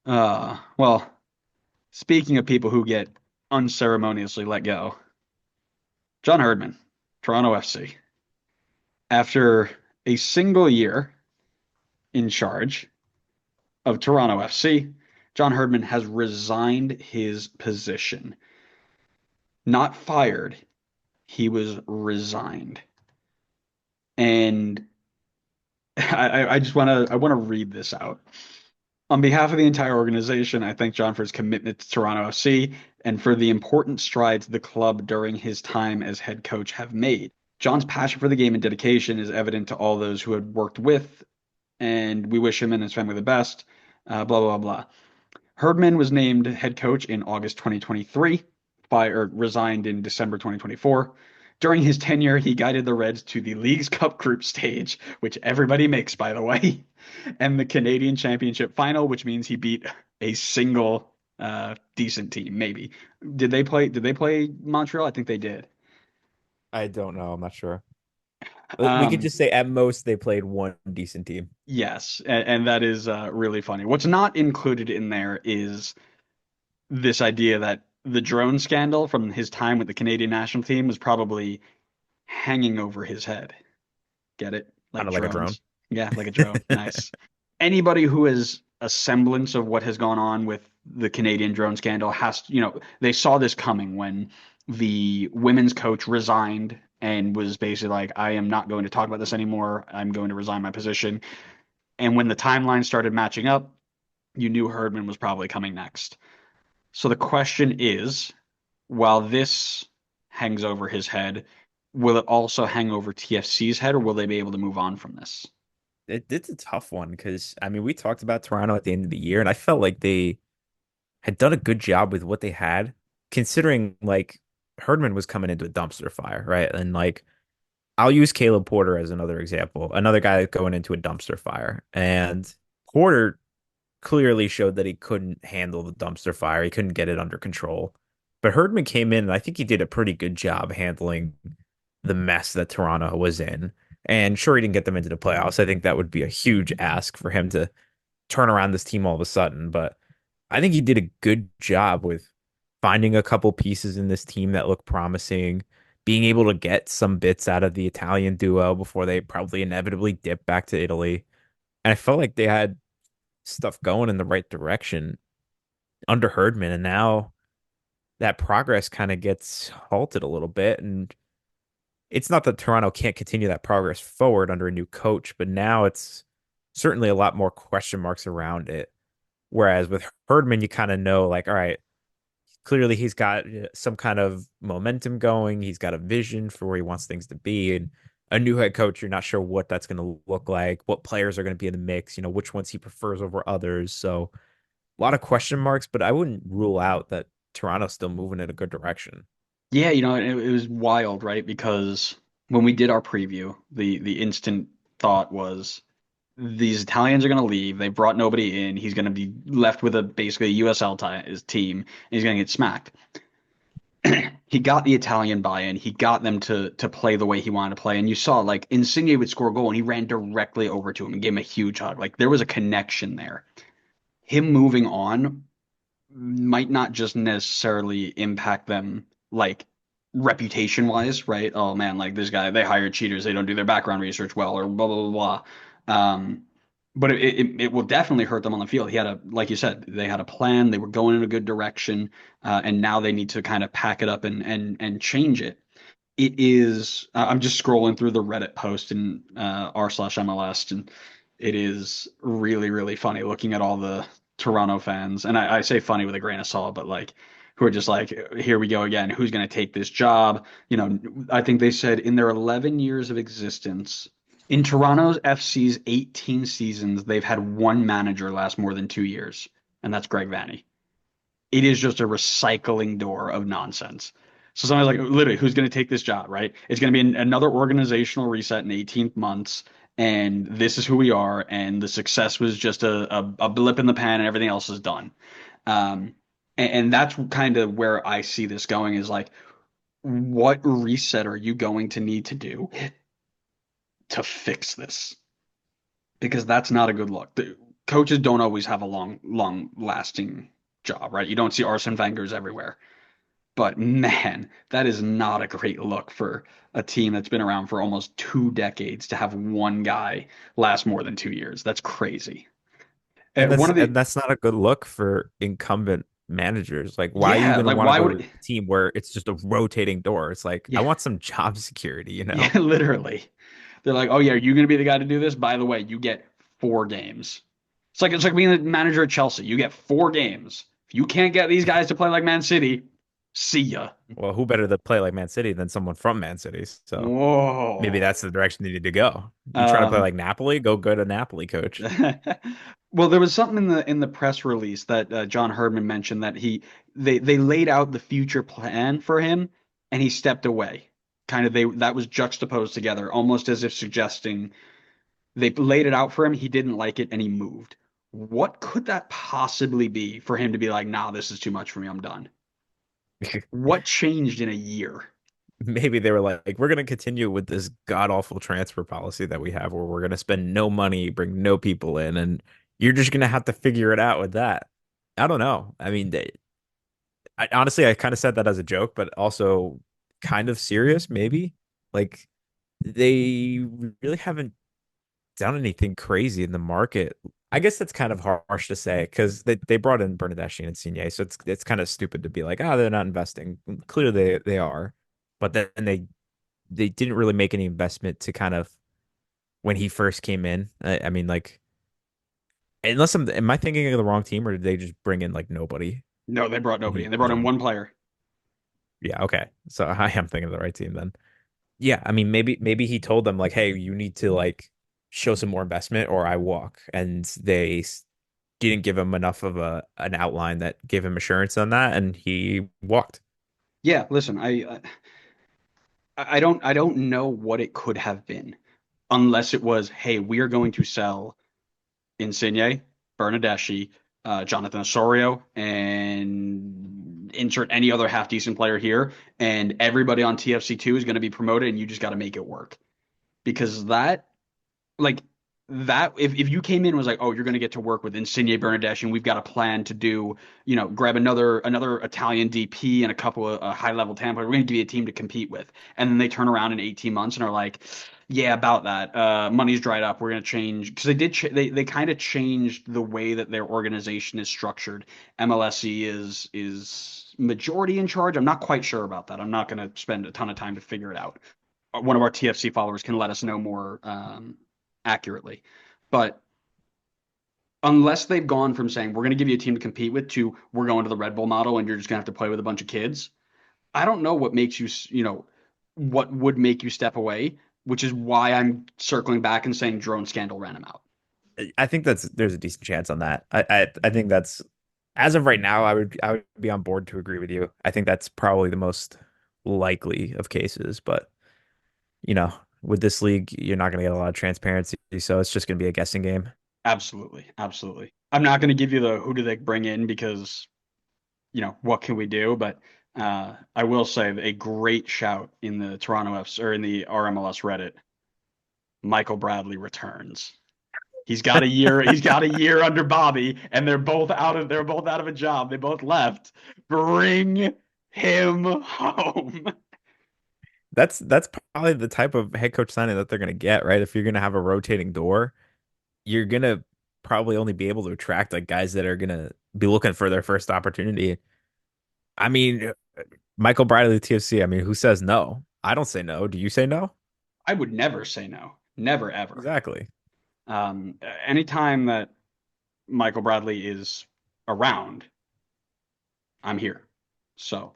Well, speaking of people who get unceremoniously let go, John Herdman, Toronto FC. After a single year in charge of Toronto FC, John Herdman has resigned his position. Not fired, he was resigned. And I just want to read this out. On behalf of the entire organization, I thank John for his commitment to Toronto FC and for the important strides the club during his time as head coach have made. John's passion for the game and dedication is evident to all those who had worked with, and we wish him and his family the best. Blah, blah, blah. Herdman was named head coach in August 2023, resigned in December 2024. During his tenure, he guided the Reds to the League's Cup group stage, which everybody makes, by the way, and the Canadian Championship final, which means he beat a single decent team, maybe. Did they play Montreal? I think they did. I don't know. I'm not sure. We could Um, just say at most they played one decent team. yes, and that is really funny. What's not included in there is this idea that the drone scandal from his time with the Canadian national team was probably hanging over his head. Get it? Kind Like of like a drone. drones. Yeah, like a drone. Nice. Anybody who has a semblance of what has gone on with the Canadian drone scandal has, they saw this coming when the women's coach resigned and was basically like, I am not going to talk about this anymore. I'm going to resign my position. And when the timeline started matching up, you knew Herdman was probably coming next. So the question is, while this hangs over his head, will it also hang over TFC's head, or will they be able to move on from this? It's a tough one because I mean we talked about Toronto at the end of the year, and I felt like they had done a good job with what they had, considering like Herdman was coming into a dumpster fire, right? And like I'll use Caleb Porter as another example, another guy going into a dumpster fire. And Porter clearly showed that he couldn't handle the dumpster fire. He couldn't get it under control. But Herdman came in and I think he did a pretty good job handling the mess that Toronto was in. And sure, he didn't get them into the playoffs. I think that would be a huge ask for him to turn around this team all of a sudden. But I think he did a good job with finding a couple pieces in this team that look promising, being able to get some bits out of the Italian duo before they probably inevitably dip back to Italy. And I felt like they had stuff going in the right direction under Herdman. And now that progress kind of gets halted a little bit. And it's not that Toronto can't continue that progress forward under a new coach, but now it's certainly a lot more question marks around it. Whereas with Herdman, you kind of know, like, all right, clearly he's got some kind of momentum going. He's got a vision for where he wants things to be. And a new head coach, you're not sure what that's going to look like, what players are going to be in the mix, which ones he prefers over others. So a lot of question marks, but I wouldn't rule out that Toronto's still moving in a good direction. Yeah, it was wild, right? Because when we did our preview, the instant thought was these Italians are going to leave. They brought nobody in. He's going to be left with a basically a USL his team, and he's going to get smacked. He got the Italian buy-in. He got them to play the way he wanted to play. And you saw like Insigne would score a goal and he ran directly over to him and gave him a huge hug. Like there was a connection there. Him moving on might not just necessarily impact them like reputation wise, right? Oh man, like this guy, they hire cheaters, they don't do their background research well, or blah blah blah blah. But it will definitely hurt them on the field. He had a, like you said, they had a plan, they were going in a good direction, and now they need to kind of pack it up and change it. It is. I'm just scrolling through the Reddit post in r/MLS, and it is really, really funny looking at all the Toronto fans. And I say funny with a grain of salt, but like who are just like, here we go again. Who's going to take this job? I think they said in their 11 years of existence, in Toronto's FC's 18 seasons, they've had one manager last more than 2 years, and that's Greg Vanney. It is just a recycling door of nonsense. So somebody's like, literally, who's going to take this job, right? It's going to be another organizational reset in 18 months, and this is who we are, and the success was just a blip in the pan, and everything else is done. And that's kind of where I see this going is like, what reset are you going to need to do to fix this? Because that's not a good look. coaches don't always have a long lasting job, right? You don't see Arsene Wenger's everywhere. But man, that is not a great look for a team that's been around for almost 2 decades to have one guy last more than 2 years. That's crazy. And One of the that's not a good look for incumbent managers. Like, why are you Yeah, going to like want to why go would to a team where it's just a rotating door? It's like, I yeah, want some job security, you yeah, know? literally. They're like, "Oh yeah, are you going to be the guy to do this? By the way, you get 4 games." It's like being the manager at Chelsea. You get 4 games. If you can't get these guys to play like Man City, see ya. Well, who better to play like Man City than someone from Man City? So maybe Whoa. that's the direction they need to go. You trying to play Um, like Napoli? Go to Napoli, coach. well, there was something in the press release that John Herdman mentioned that they laid out the future plan for him, and he stepped away. Kind of they that was juxtaposed together, almost as if suggesting they laid it out for him, he didn't like it, and he moved. What could that possibly be for him to be like, nah, this is too much for me, I'm done? What changed in a year? Maybe they were like, we're going to continue with this god awful transfer policy that we have where we're going to spend no money, bring no people in, and you're just going to have to figure it out with that. I don't know. I mean, honestly, I kind of said that as a joke, but also kind of serious, maybe. Like, they really haven't done anything crazy in the market. I guess that's kind of harsh to say because they brought in Bernardeschi and Insigne, so it's kind of stupid to be like, oh, they're not investing. Clearly they are, but then they didn't really make any investment to kind of when he first came in. I mean, like, unless am I thinking of the wrong team or did they just bring in like nobody? No, they brought And nobody he in. They brought was in on. one player. Yeah, okay. So I am thinking of the right team then. Yeah, I mean maybe he told them like, hey, you need to like show some more investment or I walk, and they didn't give him enough of a an outline that gave him assurance on that, and he walked. Yeah, listen, I don't know what it could have been unless it was, hey, we are going to sell Insigne, Bernardeschi, Jonathan Osorio, and insert any other half decent player here, and everybody on TFC2 is going to be promoted, and you just got to make it work. Because like that if you came in and was like, oh, you're going to get to work with Insigne Bernardeschi and we've got a plan to do, grab another Italian DP and a couple of high level talent, we're going to give you a team to compete with. And then they turn around in 18 months and are like, yeah, about that. Money's dried up. We're going to change because they kind of changed the way that their organization is structured. MLSE is majority in charge. I'm not quite sure about that. I'm not going to spend a ton of time to figure it out. One of our TFC followers can let us know more accurately. But unless they've gone from saying we're going to give you a team to compete with to we're going to the Red Bull model and you're just going to have to play with a bunch of kids, I don't know what makes what would make you step away, which is why I'm circling back and saying drone scandal ran him out. I think there's a decent chance on that. I think that's as of right now, I would be on board to agree with you. I think that's probably the most likely of cases, but you know, with this league, you're not going to get a lot of transparency, so it's just going to be a guessing game. Absolutely, absolutely. I'm not going to give you the who do they bring in because what can we do? But I will say a great shout in the Toronto Fs or in the RMLS Reddit. Michael Bradley returns. He's got a year. He's got a year under Bobby, and they're both out of a job. They both left. Bring him home. That's probably the type of head coach signing that they're going to get, right? If you're going to have a rotating door, you're going to probably only be able to attract like guys that are going to be looking for their first opportunity. I mean, Michael Bradley, TFC. I mean, who says no? I don't say no. Do you say no? I would never say no. Never ever. Exactly. Anytime that Michael Bradley is around, I'm here. So